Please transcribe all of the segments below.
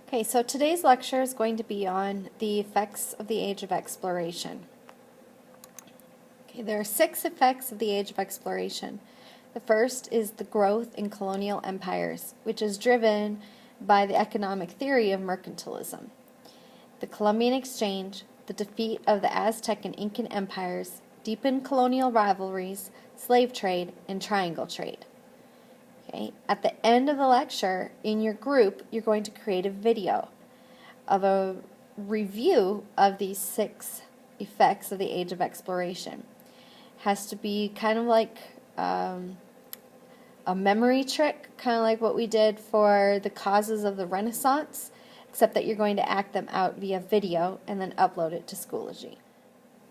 Okay, so today's lecture is going to be on the effects of the Age of Exploration. Okay, there are 6 effects of the Age of Exploration. The first is the growth in colonial empires, which is driven by the economic theory of mercantilism. The Columbian Exchange, the defeat of the Aztec and Incan empires, deepened colonial rivalries, slave trade, and triangle trade. Okay. At the end of the lecture, in your group, you're going to create a video of a review of these 6 effects of the Age of Exploration. It has to be kind of like a memory trick, kind of like what we did for the causes of the Renaissance, except that you're going to act them out via video and then upload it to Schoology.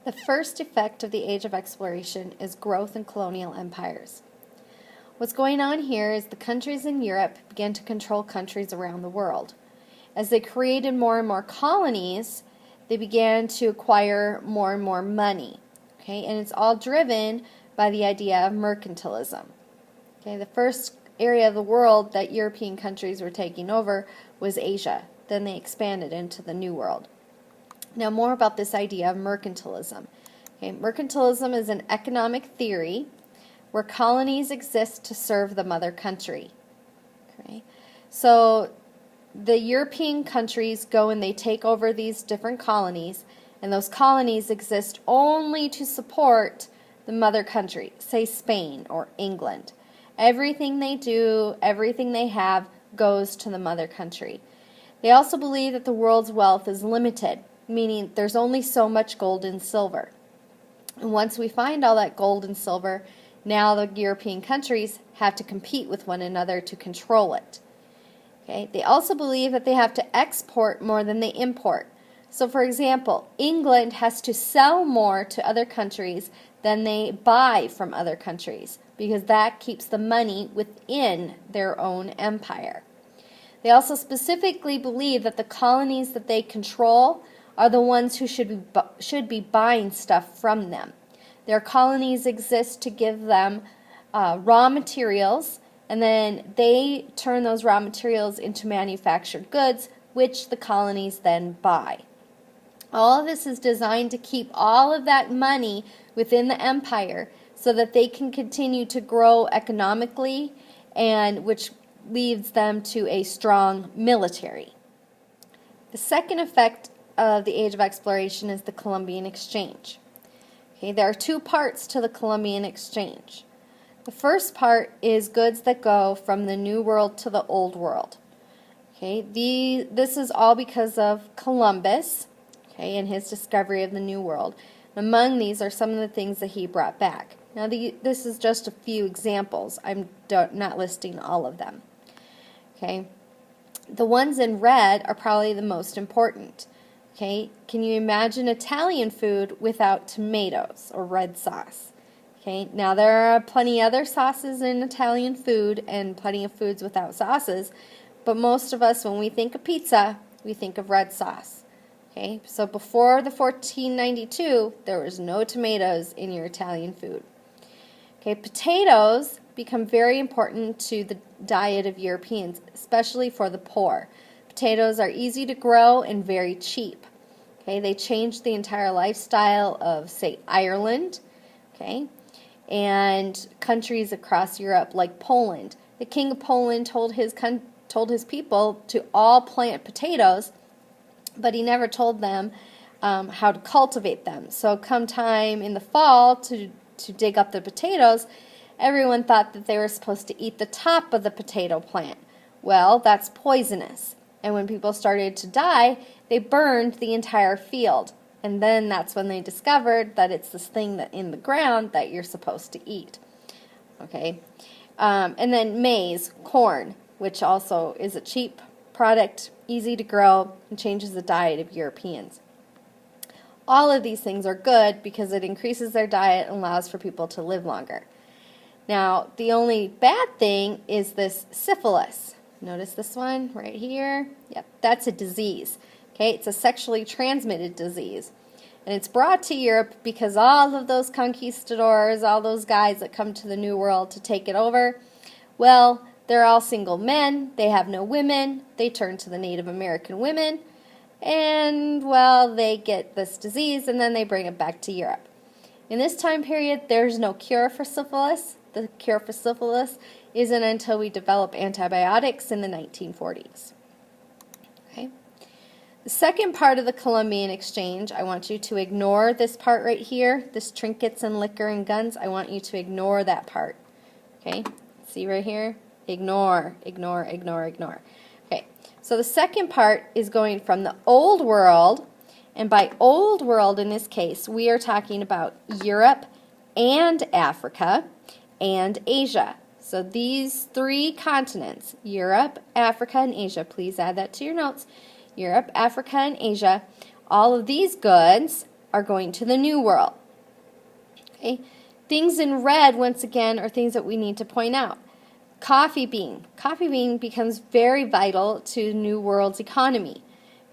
The first effect of the Age of Exploration is growth in colonial empires. What's going on here is the countries in Europe began to control countries around the world. As they created more and more colonies, they began to acquire more and more money. Okay, and it's all driven by the idea of mercantilism. Okay, the first area of the world that European countries were taking over was Asia. Then they expanded into the New World. Now more about this idea of mercantilism. Okay, mercantilism is an economic theory where colonies exist to serve the mother country. Okay? So the European countries go and they take over these different colonies, and those colonies exist only to support the mother country, say Spain or England. Everything they do, everything they have goes to the mother country. They also believe that the world's wealth is limited, meaning there's only so much gold and silver. And once we find all that gold and silver, now the European countries have to compete with one another to control it. Okay? They also believe that they have to export more than they import. So for example, England has to sell more to other countries than they buy from other countries, because that keeps the money within their own empire. They also specifically believe that the colonies that they control are the ones who should be buying stuff from them. Their colonies exist to give them raw materials, and then they turn those raw materials into manufactured goods, which the colonies then buy. All of this is designed to keep all of that money within the empire so that they can continue to grow economically, and which leads them to a strong military. The second effect of the Age of Exploration is the Columbian Exchange. Okay, there are 2 parts to the Columbian Exchange. The first part is goods that go from the New World to the Old World. Okay, this is all because of Columbus, okay, and his discovery of the New World. Among these are some of the things that he brought back. Now, this is just a few examples. I'm not listing all of them. Okay, the ones in red are probably the most important. Okay, can you imagine Italian food without tomatoes or red sauce? Okay, now there are plenty other sauces in Italian food and plenty of foods without sauces, but most of us, when we think of pizza, we think of red sauce. Okay, so before the 1492, there was no tomatoes in your Italian food. Okay, potatoes become very important to the diet of Europeans, especially for the poor. Potatoes are easy to grow and very cheap. Okay, they changed the entire lifestyle of, say, Ireland, okay, and countries across Europe like Poland. The king of Poland told his people to all plant potatoes, but he never told them how to cultivate them. So come time in the fall to dig up the potatoes, everyone thought that they were supposed to eat the top of the potato plant. Well, that's poisonous. And when people started to die, they burned the entire field. And then that's when they discovered that it's this thing that in the ground that you're supposed to eat. Okay, and then maize, corn, which also is a cheap product, easy to grow, and changes the diet of Europeans. All of these things are good because it increases their diet and allows for people to live longer. Now, the only bad thing is this syphilis. Notice this one right here. Yep, that's a disease. Okay, it's a sexually transmitted disease. And it's brought to Europe because all of those conquistadors, all those guys that come to the New World to take it over, well, They're all single men, they have no women, they turn to the Native American women, and, well, they get this disease and then they bring it back to Europe. In this time period, there's no cure for syphilis. The cure for syphilis isn't until we develop antibiotics in the 1940s. Okay. The second part of the Columbian Exchange, I want you to ignore this part right here, this trinkets and liquor and guns. I want you to ignore that part. Okay, see right here? Ignore, ignore, ignore, ignore. Okay, so the second part is going from the Old World, and by Old World in this case, we are talking about Europe and Africa and Asia. So these three continents, Europe, Africa, and Asia, please add that to your notes. Europe, Africa, and Asia, all of these goods are going to the New World. Okay, things in red, once again, are things that we need to point out. Coffee bean. Coffee bean becomes very vital to New World's economy.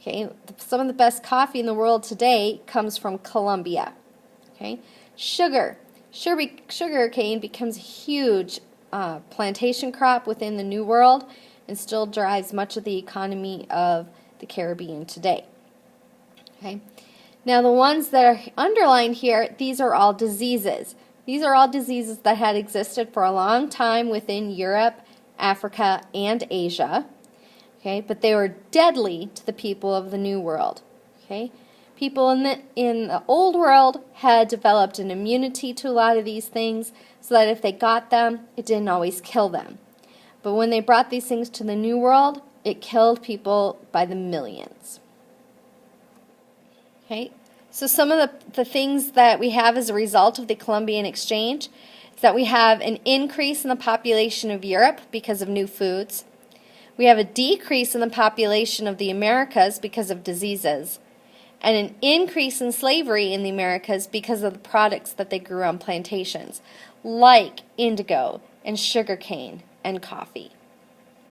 Okay, some of the best coffee in the world today comes from Colombia. Okay, sugar. Sugar cane becomes a huge plantation crop within the New World and still drives much of the economy of the Caribbean today. Okay, now the ones that are underlined here, these are all diseases. These are all diseases that had existed for a long time within Europe, Africa, and Asia. Okay, but they were deadly to the people of the New World. Okay, people in the Old World had developed an immunity to a lot of these things, so that if they got them, it didn't always kill them. But when they brought these things to the New World, it killed people by the millions. Okay, so some of the things that we have as a result of the Columbian Exchange is that we have an increase in the population of Europe because of new foods. We have a decrease in the population of the Americas because of diseases, and an increase in slavery in the Americas because of the products that they grew on plantations, like indigo and sugarcane and coffee.